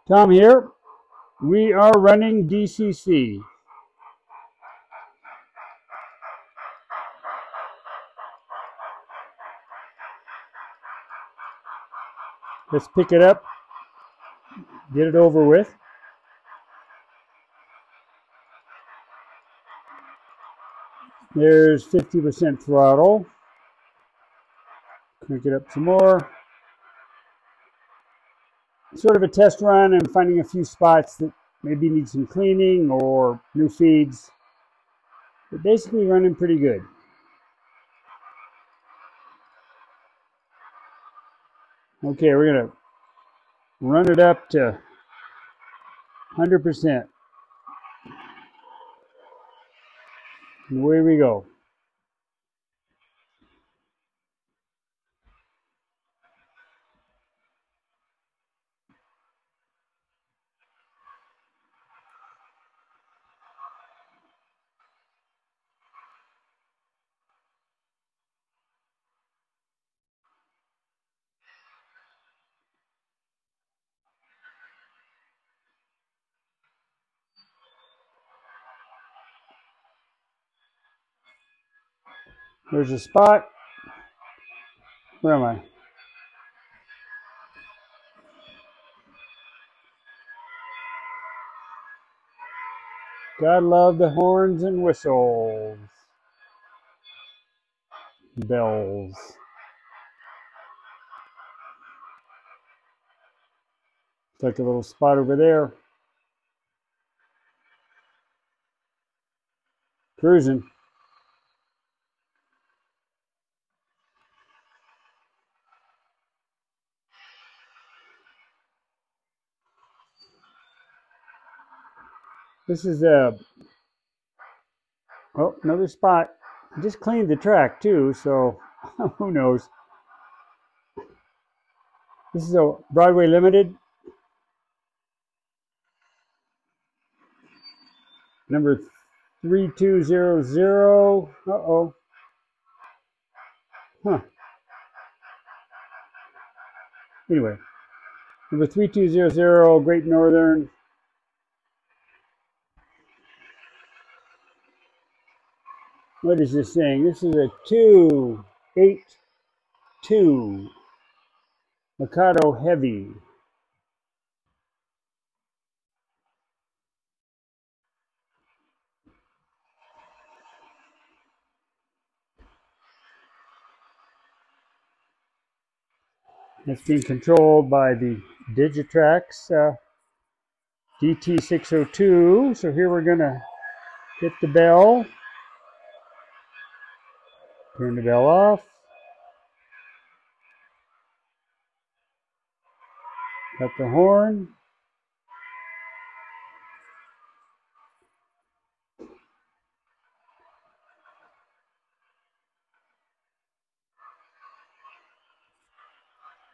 Tom here. We are running DCC. Let's pick it up, get it over with. There's 50% throttle. Crank it up some more. Sort of a test run. I'm finding a few spots that maybe need some cleaning or new feeds. But basically running pretty good. Okay, we're going to run it up to 100%. And away we go. There's a spot. Where am I? God love the horns and whistles. Bells. It's like a little spot over there. Cruising. This is oh, another spot. I just cleaned the track too, so who knows. This is a Broadway Limited. Number 3200. Uh-oh. Huh. Anyway, number 3200, Great Northern. What is this thing? This is a 282 Mikado Heavy. It's being controlled by the Digitrax DT602. So here we're going to hit the bell. Turn the bell off. Got the horn.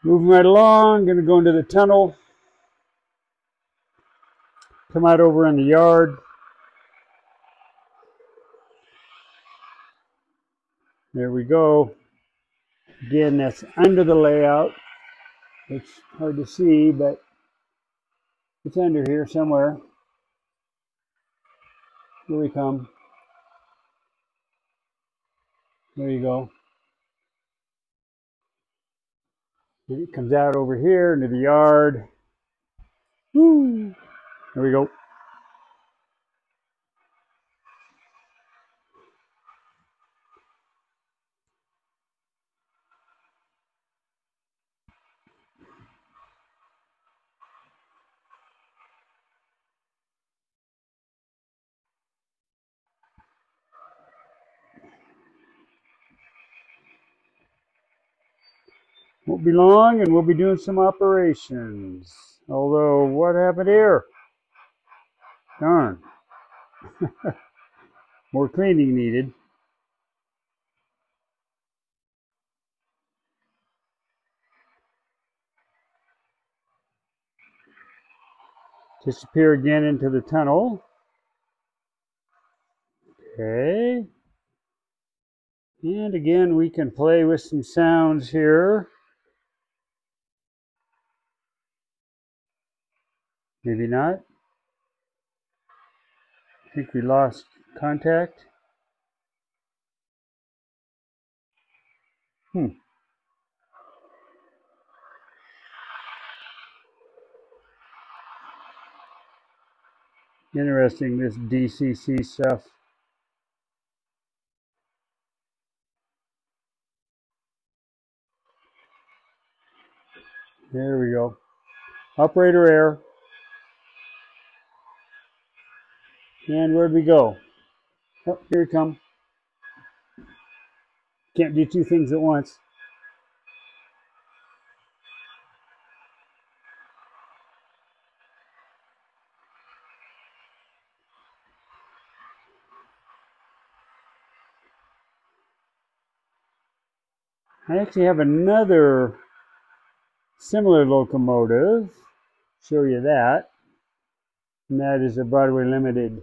Moving right along, going to go into the tunnel. Come out over in the yard. There we go. Again, that's under the layout. It's hard to see, but it's under here somewhere. Here we come. There you go. It comes out over here into the yard. Woo! There we go. Won't be long, and we'll be doing some operations. Although, what happened here? Darn. More cleaning needed. Disappear again into the tunnel. Okay. And again, we can play with some sounds here. Maybe not. I think we lost contact. Interesting, this DCC stuff. There we go. Operator error. And where'd we go? Oh, here we come. Can't do two things at once. I actually have another similar locomotive. Show you that. And that is a Broadway Limited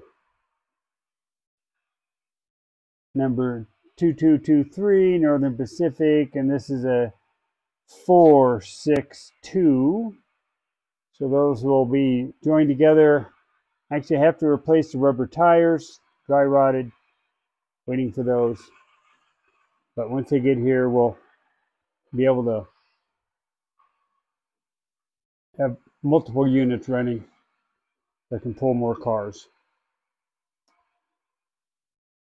number 2223 Northern Pacific, and this is a 462. So those will be joined together. Actually, I have to replace the rubber tires, dry rotted, waiting for those. But once they get here, we'll be able to have multiple units running that can pull more cars.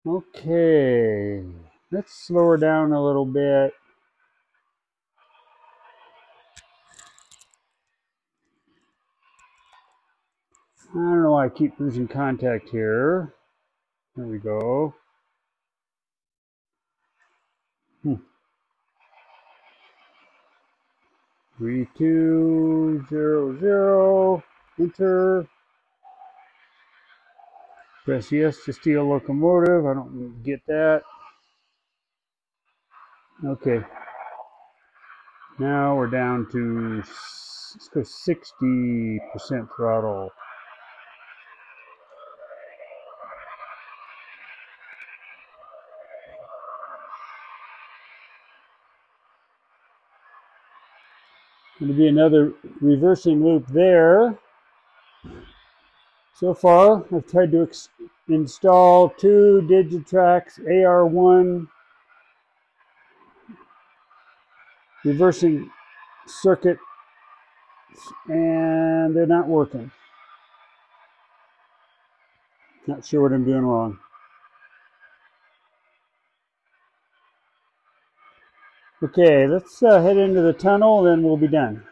Okay, let's slow her down a little bit. I don't know why I keep losing contact here. There we go. 3200, enter. Press yes to steal locomotive. I don't get that. Okay. Now we're down to, let's go 60% throttle. Going to be another reversing loop there. So far, I've tried to install 2 Digitrax AR1 reversing circuit, and they're not working. Not sure what I'm doing wrong. Okay, let's head into the tunnel, then we'll be done.